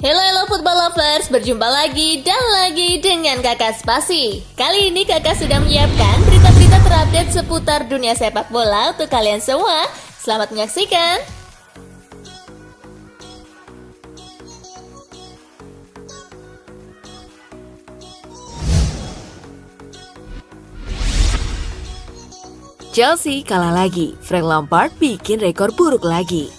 Hello football lovers, berjumpa lagi dan lagi dengan Kakak Spasi. Kali ini Kakak sudah menyiapkan berita-berita terupdate seputar dunia sepak bola untuk kalian semua. Selamat menyaksikan. Chelsea kalah lagi, Frank Lampard bikin rekor buruk lagi.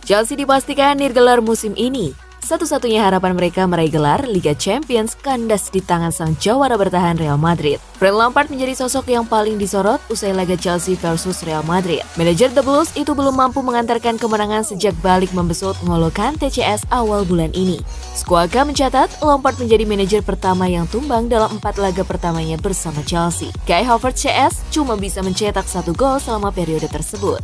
Chelsea dipastikan nirgelar musim ini. Satu-satunya harapan mereka meraih gelar Liga Champions kandas di tangan sang jawara bertahan Real Madrid. Frank Lampard menjadi sosok yang paling disorot usai laga Chelsea versus Real Madrid. Manajer The Blues itu belum mampu mengantarkan kemenangan sejak balik membesut N'Golo Kante TCS awal bulan ini. Squawka mencatat Lampard menjadi manajer pertama yang tumbang dalam 4 laga pertamanya bersama Chelsea. Kai Havertz CS cuma bisa mencetak 1 gol selama periode tersebut.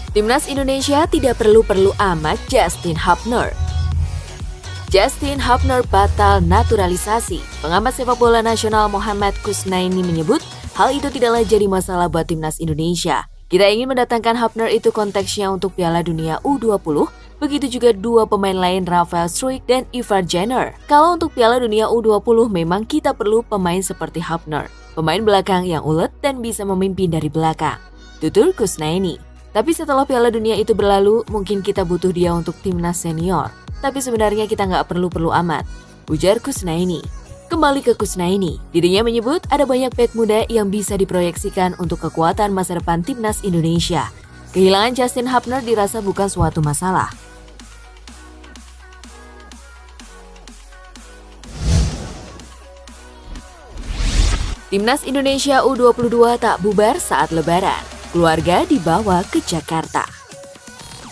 Timnas Indonesia tidak perlu amat Justin Hubner. Justin Hubner batal naturalisasi. Pengamat sepak bola nasional Muhammad Kusnaini menyebut hal itu tidaklah jadi masalah buat Timnas Indonesia. Kita ingin mendatangkan Hubner itu konteksnya untuk Piala Dunia U20, begitu juga 2 pemain lain Rafael Struijk dan Ivar Jenner. Kalau untuk Piala Dunia U20 memang kita perlu pemain seperti Hubner, pemain belakang yang ulet dan bisa memimpin dari belakang, tutur Kusnaini. Tapi setelah Piala Dunia itu berlalu, mungkin kita butuh dia untuk timnas senior. Tapi sebenarnya kita nggak perlu amat, ujar Kusnaini. Kembali ke Kusnaini, dirinya menyebut ada banyak bek muda yang bisa diproyeksikan untuk kekuatan masa depan timnas Indonesia. Kehilangan Justin Hubner dirasa bukan suatu masalah. Timnas Indonesia U22 tak bubar saat Lebaran. Keluarga dibawa ke Jakarta.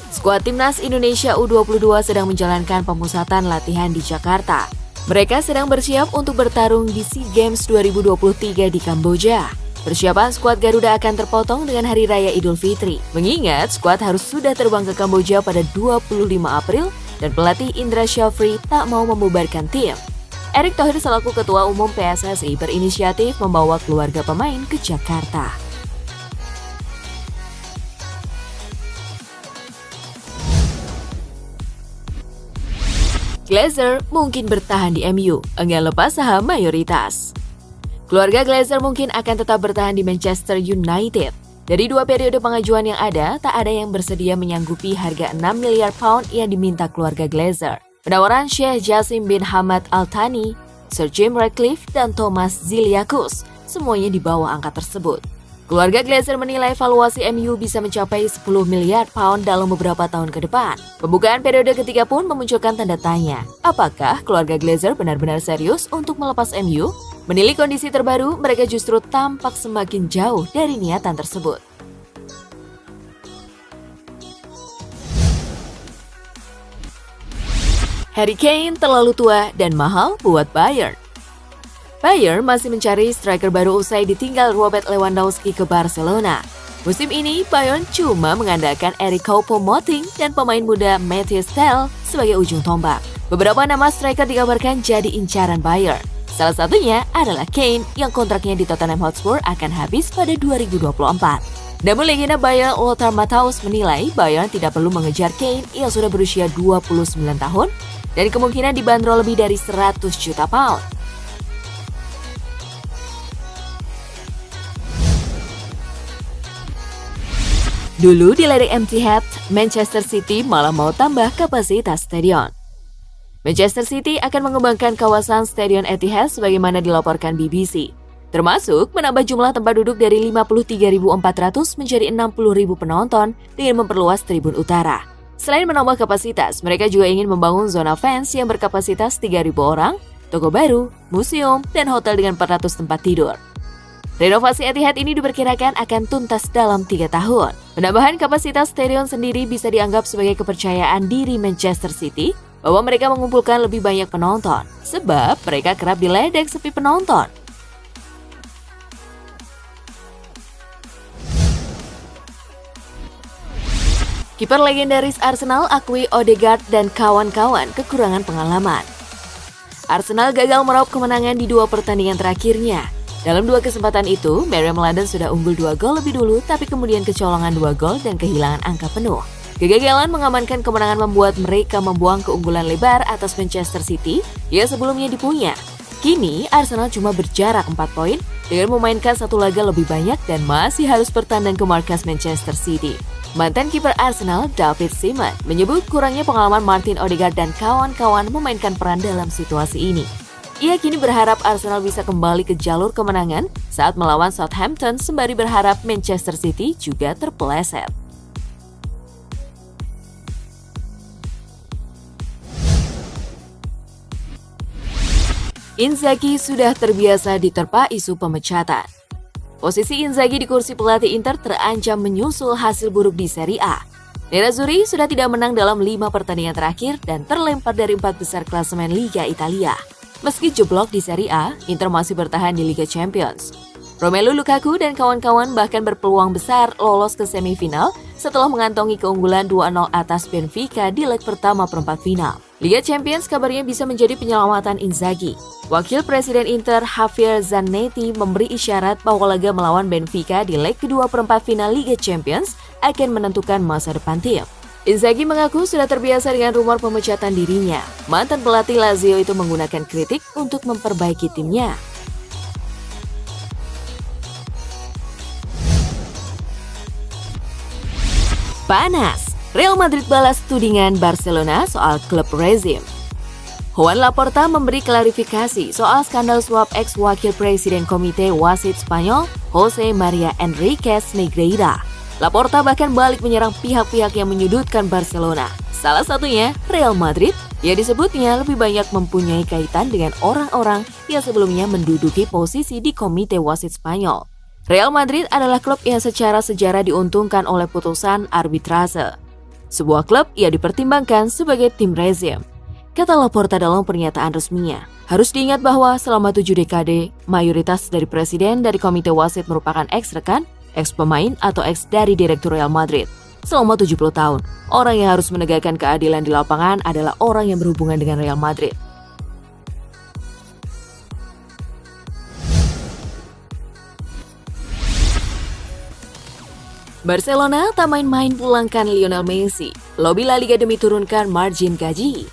Skuad Timnas Indonesia U22 sedang menjalankan pemusatan latihan di Jakarta. Mereka sedang bersiap untuk bertarung di SEA Games 2023 di Kamboja. Persiapan skuad Garuda akan terpotong dengan Hari Raya Idul Fitri. Mengingat skuad harus sudah terbang ke Kamboja pada 25 April dan pelatih Indra Syafri tak mau membubarkan tim. Erick Thohir selaku Ketua Umum PSSI berinisiatif membawa keluarga pemain ke Jakarta. Glazer mungkin bertahan di MU, enggan lepas saham mayoritas. Keluarga Glazer mungkin akan tetap bertahan di Manchester United. Dari 2 periode pengajuan yang ada, tak ada yang bersedia menyanggupi harga 6 miliar pound yang diminta keluarga Glazer. Penawaran Sheikh Jassim bin Hamad Al Thani, Sir Jim Ratcliffe, dan Thomas Ziliakus semuanya di bawah angka tersebut. Keluarga Glazer menilai valuasi MU bisa mencapai 10 miliar pound dalam beberapa tahun ke depan. Pembukaan periode ketiga pun memunculkan tanda tanya. Apakah keluarga Glazer benar-benar serius untuk melepas MU? Menilik kondisi terbaru, mereka justru tampak semakin jauh dari niatan tersebut. Harry Kane terlalu tua dan mahal buat Bayern. Bayern masih mencari striker baru usai ditinggal Robert Lewandowski ke Barcelona. Musim ini, Bayern cuma mengandalkan Erik Choupo-Moting dan pemain muda Matthias Tel sebagai ujung tombak. Beberapa nama striker dikabarkan jadi incaran Bayern. Salah satunya adalah Kane yang kontraknya di Tottenham Hotspur akan habis pada 2024. Namun legenda Bayern Lothar Matthäus menilai Bayern tidak perlu mengejar Kane yang sudah berusia 29 tahun dan kemungkinan dibanderol lebih dari 100 juta pound. Dulu diledek Etihad, Manchester City malah mau tambah kapasitas stadion. Manchester City akan mengembangkan kawasan Stadion Etihad sebagaimana dilaporkan BBC, termasuk menambah jumlah tempat duduk dari 53.400 menjadi 60.000 penonton dengan memperluas tribun utara. Selain menambah kapasitas, mereka juga ingin membangun zona fans yang berkapasitas 3.000 orang, toko baru, museum, dan hotel dengan 400 tempat tidur. Renovasi Etihad ini diperkirakan akan tuntas dalam 3 tahun. Penambahan kapasitas stadion sendiri bisa dianggap sebagai kepercayaan diri Manchester City bahwa mereka mengumpulkan lebih banyak penonton, sebab mereka kerap diledek sepi penonton. Kiper legendaris Arsenal akui Odegaard dan kawan-kawan kekurangan pengalaman. Arsenal gagal meraup kemenangan di 2 pertandingan terakhirnya. Dalam 2 kesempatan itu, Meriam London sudah unggul 2 gol lebih dulu, tapi kemudian kecolongan 2 gol dan kehilangan angka penuh. Kegagalan mengamankan kemenangan membuat mereka membuang keunggulan lebar atas Manchester City yang sebelumnya dipunya. Kini, Arsenal cuma berjarak 4 poin dengan memainkan 1 laga lebih banyak dan masih harus bertandang ke markas Manchester City. Mantan kiper Arsenal, David Seaman, menyebut kurangnya pengalaman Martin Odegaard dan kawan-kawan memainkan peran dalam situasi ini. Ia kini berharap Arsenal bisa kembali ke jalur kemenangan saat melawan Southampton sembari berharap Manchester City juga terpeleset. Inzaghi sudah terbiasa diterpa isu pemecatan. Posisi Inzaghi di kursi pelatih Inter terancam menyusul hasil buruk di Serie A. Nerazzurri sudah tidak menang dalam 5 pertandingan terakhir dan terlempar dari 4 besar klasemen Liga Italia. Meski jeblok di Serie A, Inter masih bertahan di Liga Champions. Romelu Lukaku dan kawan-kawan bahkan berpeluang besar lolos ke semifinal setelah mengantongi keunggulan 2-0 atas Benfica di leg pertama perempat final. Liga Champions kabarnya bisa menjadi penyelamatan Inzaghi. Wakil Presiden Inter Javier Zanetti memberi isyarat bahwa laga melawan Benfica di leg kedua perempat final Liga Champions akan menentukan masa depan tim. Inzaghi mengaku sudah terbiasa dengan rumor pemecatan dirinya. Mantan pelatih Lazio itu menggunakan kritik untuk memperbaiki timnya. Panas, Real Madrid balas tudingan Barcelona soal klub rezim. Juan Laporta memberi klarifikasi soal skandal suap ex-wakil presiden komite wasit Spanyol, Jose Maria Enriquez Negreira. Laporta bahkan balik menyerang pihak-pihak yang menyudutkan Barcelona. Salah satunya Real Madrid, yang disebutnya lebih banyak mempunyai kaitan dengan orang-orang yang sebelumnya menduduki posisi di komite wasit Spanyol. Real Madrid adalah klub yang secara sejarah diuntungkan oleh putusan arbitrase. Sebuah klub yang dipertimbangkan sebagai tim rezim, kata Laporta dalam pernyataan resminya. Harus diingat bahwa selama 7 dekade, mayoritas dari presiden dari komite wasit merupakan ex-rekan, ex-pemain atau ex dari Direktur Real Madrid. Selama 70 tahun, orang yang harus menegakkan keadilan di lapangan adalah orang yang berhubungan dengan Real Madrid. Barcelona tak main-main pulangkan Lionel Messi. Lobi La Liga demi turunkan margin gaji.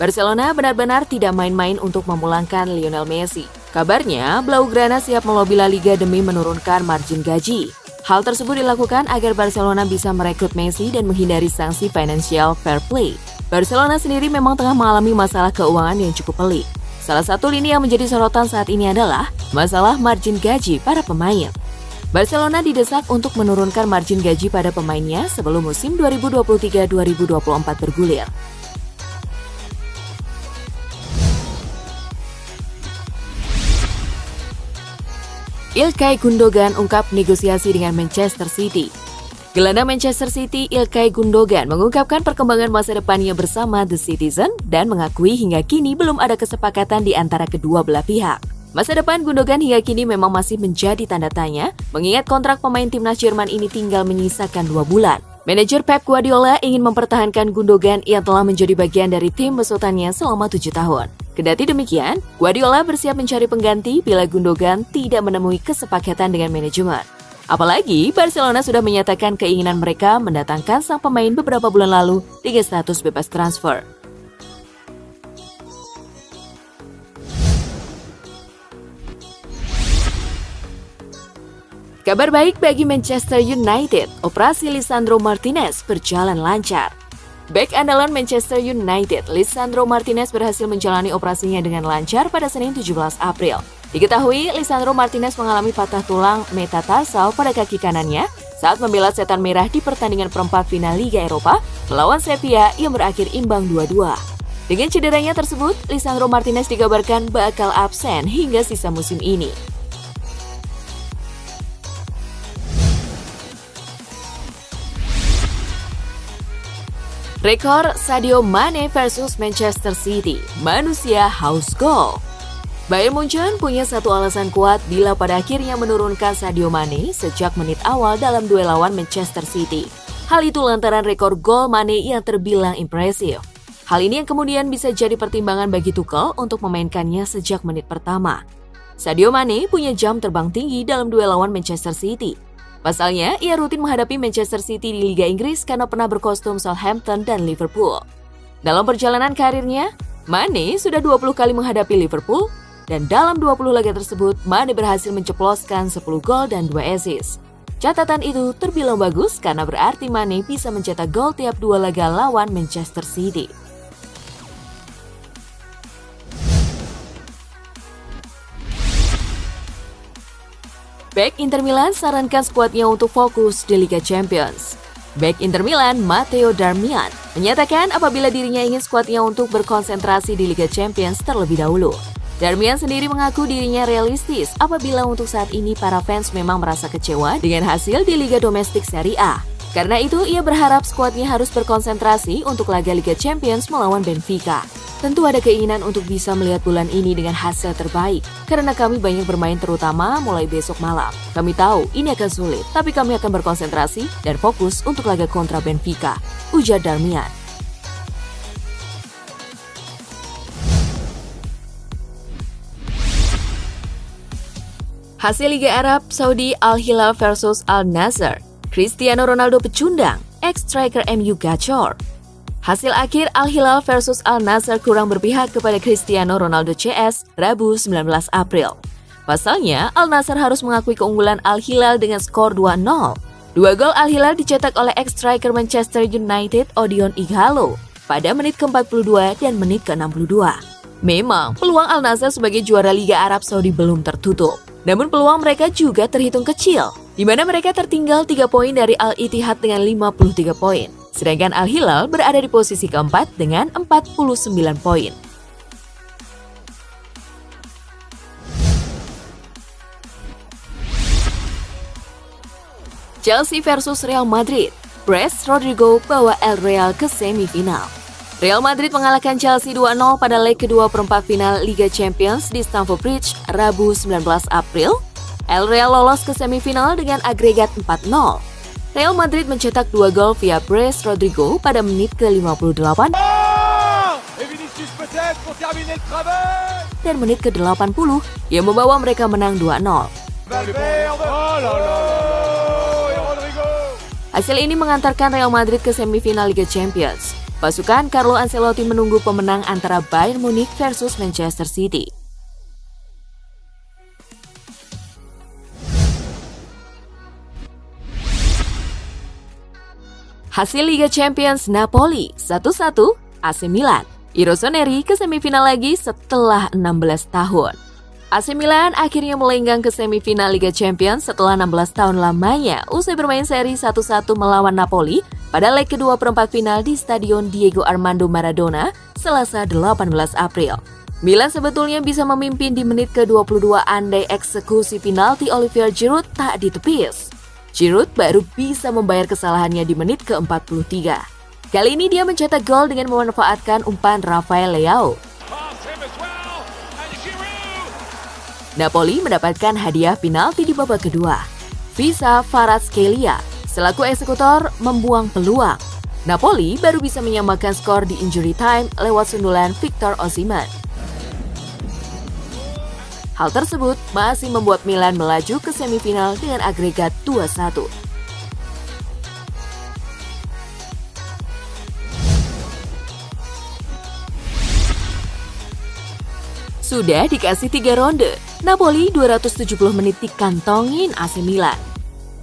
Barcelona benar-benar tidak main-main untuk memulangkan Lionel Messi. Kabarnya, Blaugrana siap melobi La Liga demi menurunkan margin gaji. Hal tersebut dilakukan agar Barcelona bisa merekrut Messi dan menghindari sanksi financial fair play. Barcelona sendiri memang tengah mengalami masalah keuangan yang cukup pelik. Salah satu lini yang menjadi sorotan saat ini adalah masalah margin gaji para pemain. Barcelona didesak untuk menurunkan margin gaji pada pemainnya sebelum musim 2023-2024 bergulir. Ilkay Gundogan ungkap negosiasi dengan Manchester City. Gelandang Manchester City Ilkay Gundogan mengungkapkan perkembangan masa depannya bersama The Citizen dan mengakui hingga kini belum ada kesepakatan di antara kedua belah pihak. Masa depan Gundogan hingga kini memang masih menjadi tanda tanya, mengingat kontrak pemain timnas Jerman ini tinggal menyisakan 2 bulan. Manajer Pep Guardiola ingin mempertahankan Gundogan yang telah menjadi bagian dari tim besutannya selama 7 tahun. Kendati demikian, Guardiola bersiap mencari pengganti bila Gundogan tidak menemui kesepakatan dengan manajemen. Apalagi, Barcelona sudah menyatakan keinginan mereka mendatangkan sang pemain beberapa bulan lalu dengan status bebas transfer. Kabar baik bagi Manchester United, operasi Lisandro Martinez berjalan lancar. Bek andalan Manchester United, Lisandro Martinez berhasil menjalani operasinya dengan lancar pada Senin 17 April. Diketahui, Lisandro Martinez mengalami patah tulang metatarsal pada kaki kanannya saat membela Setan Merah di pertandingan perempat final Liga Eropa melawan Sevilla yang berakhir imbang 2-2. Dengan cederanya tersebut, Lisandro Martinez dikabarkan bakal absen hingga sisa musim ini. Rekor Sadio Mane versus Manchester City, manusia haus gol. Bayern Munchen punya satu alasan kuat bila pada akhirnya menurunkan Sadio Mane sejak menit awal dalam duel lawan Manchester City. Hal itu lantaran rekor gol Mane yang terbilang impresif. Hal ini yang kemudian bisa jadi pertimbangan bagi Tuchel untuk memainkannya sejak menit pertama. Sadio Mane punya jam terbang tinggi dalam duel lawan Manchester City. Pasalnya, ia rutin menghadapi Manchester City di Liga Inggris karena pernah berkostum Southampton dan Liverpool. Dalam perjalanan karirnya, Mane sudah 20 kali menghadapi Liverpool, dan dalam 20 laga tersebut, Mane berhasil menceploskan 10 gol dan 2 assist. Catatan itu terbilang bagus karena berarti Mane bisa mencetak gol tiap 2 laga lawan Manchester City. Bek Inter Milan sarankan skuadnya untuk fokus di Liga Champions. Bek Inter Milan, Matteo Darmian, menyatakan apabila dirinya ingin skuadnya untuk berkonsentrasi di Liga Champions terlebih dahulu. Darmian sendiri mengaku dirinya realistis apabila untuk saat ini para fans memang merasa kecewa dengan hasil di Liga Domestik Serie A. Karena itu, ia berharap skuadnya harus berkonsentrasi untuk laga Liga Champions melawan Benfica. Tentu ada keinginan untuk bisa melihat bulan ini dengan hasil terbaik, karena kami banyak bermain terutama mulai besok malam. Kami tahu ini akan sulit, tapi kami akan berkonsentrasi dan fokus untuk laga kontra Benfica, ujar Darmian. Hasil Liga Arab Saudi Al-Hilal versus Al-Nassr. Cristiano Ronaldo pecundang, ex-striker MU gacor. Hasil akhir Al-Hilal versus Al-Nassr kurang berpihak kepada Cristiano Ronaldo CS Rabu 19 April. Pasalnya, Al-Nassr harus mengakui keunggulan Al-Hilal dengan skor 2-0. 2 gol Al-Hilal dicetak oleh ex-striker Manchester United Odion Ighalo pada menit ke-42 dan menit ke-62. Memang, peluang Al-Nassr sebagai juara Liga Arab Saudi belum tertutup. Namun peluang mereka juga terhitung kecil, di mana mereka tertinggal 3 poin dari Al-Ittihad dengan 53 poin. Sedangkan Al-Hilal berada di posisi keempat dengan 49 poin. Chelsea versus Real Madrid. Pres Rodrigo bawa El Real ke semifinal. Real Madrid mengalahkan Chelsea 2-0 pada leg kedua perempat final Liga Champions di Stamford Bridge Rabu 19 April. El Real lolos ke semifinal dengan agregat 4-0. Real Madrid mencetak 2 gol via Pres Rodrigo pada menit ke-58 dan menit ke-80 yang membawa mereka menang 2-0. Hasil ini mengantarkan Real Madrid ke semifinal Liga Champions. Pasukan Carlo Ancelotti menunggu pemenang antara Bayern Munich versus Manchester City. Hasil Liga Champions Napoli 1-1 AC Milan. I Rossoneri ke semifinal lagi setelah 16 tahun. AC Milan akhirnya melenggang ke semifinal Liga Champions setelah 16 tahun lamanya usai bermain seri 1-1 melawan Napoli pada leg kedua perempat final di Stadion Diego Armando Maradona Selasa 18 April. Milan sebetulnya bisa memimpin di menit ke-22 andai eksekusi penalti Olivier Giroud tak ditepis. Giroud baru bisa membayar kesalahannya di menit ke-43. Kali ini dia mencetak gol dengan memanfaatkan umpan Rafael Leao. Napoli mendapatkan hadiah penalti di babak kedua. Visa Kvaratskhelia selaku eksekutor membuang peluang. Napoli baru bisa menyamakan skor di injury time lewat sundulan Victor Osimhen. Hal tersebut masih membuat Milan melaju ke semifinal dengan agregat 2-1. Sudah dikasih 3 ronde, Napoli 270 menit dikantongin AC Milan.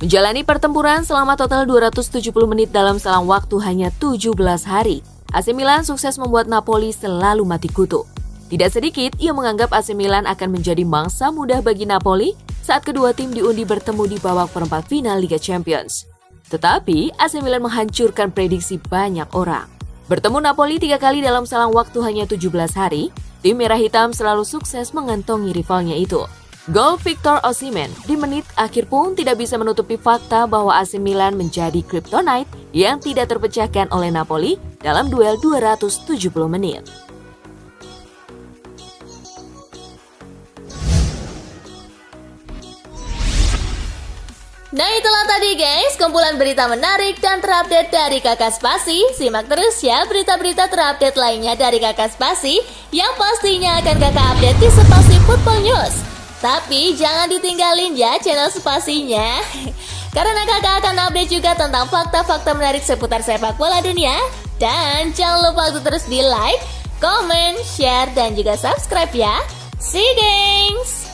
Menjalani pertempuran selama total 270 menit dalam selang waktu hanya 17 hari, AC Milan sukses membuat Napoli selalu mati kutu. Tidak sedikit, ia menganggap AC Milan akan menjadi mangsa mudah bagi Napoli saat kedua tim diundi bertemu di babak perempat final Liga Champions. Tetapi, AC Milan menghancurkan prediksi banyak orang. Bertemu Napoli 3 kali dalam selang waktu hanya 17 hari, tim merah hitam selalu sukses mengantongi rivalnya itu. Gol Victor Osimhen di menit akhir pun tidak bisa menutupi fakta bahwa AC Milan menjadi kryptonite yang tidak terpecahkan oleh Napoli dalam duel 270 menit. Nah itulah tadi guys, kumpulan berita menarik dan terupdate dari Kakak Spasi. Simak terus ya berita-berita terupdate lainnya dari Kakak Spasi yang pastinya akan Kakak update di Spasi Football News. Tapi jangan ditinggalin ya channel Spasinya. Karena kakak akan update juga tentang fakta-fakta menarik seputar sepak bola dunia. Dan jangan lupa untuk terus di like, comment, share, dan juga subscribe ya. See you gengs!